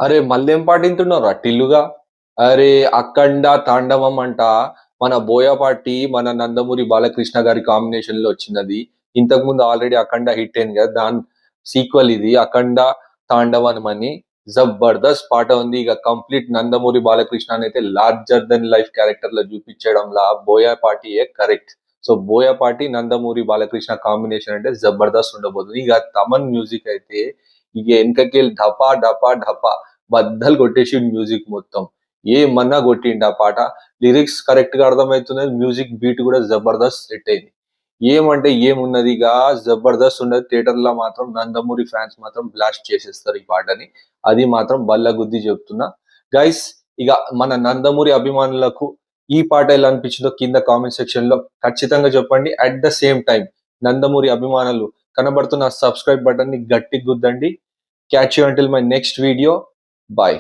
అరే మళ్ళేం పాటింటున్నారా టిల్లుగా? అరే అఖండ తాండవం అంట మన బోయపాటి, మన నందమూరి బాలకృష్ణ గారి కాంబినేషన్ లో వచ్చినది. ఇంతకు ముందు ఆల్రెడీ అఖండ హిట్ అయింది కదా, దాని సీక్వెల్ ఇది అఖండ తాండవనం అని. జబర్దస్త్ పాట ఉంది. ఇక కంప్లీట్ నందమూరి బాలకృష్ణ అయితే లార్జర్ దెన్ లైఫ్ క్యారెక్టర్ లో చూపించడంలా బోయపాటియే correct. So Boyapati Nandamuri Balakrishna combination అంటే జబర్దస్త్ ఉండబోతుంది. ఇక తమన్ మ్యూజిక్ అయితే ఇక వెనకకెళ్ళి ఢపా ఢపా ఢపా బద్దలు కొట్టేసి మ్యూజిక్ మొత్తం ఏమన్నా కొట్టిండు ఆ పాట. లిరిక్స్ కరెక్ట్ గా అర్థమవుతున్నది, మ్యూజిక్ బీట్ కూడా జబర్దస్త్ సెట్ అయింది. ఏమంటే ఏమున్నదిగా, జబర్దస్త్ ఉన్నది. థియేటర్ లో మాత్రం నందమూరి ఫ్యాన్స్ మాత్రం బ్లాస్ట్ చేసేస్తారు ఈ పాటని. అది మాత్రం బల్లగుద్ది చెప్తున్నా గైస్. ఇక మన నందమూరి అభిమానులకు ఈ పాట ఎలా అనిపించిందో కింద కామెంట్ సెక్షన్ లో ఖచ్చితంగా చెప్పండి. At the same time Nandamuri అభిమానులు కనబడుతున్న సబ్స్క్రైబ్ బటన్ ని గట్టి గుద్దండి. Catch you until my next video. Bye.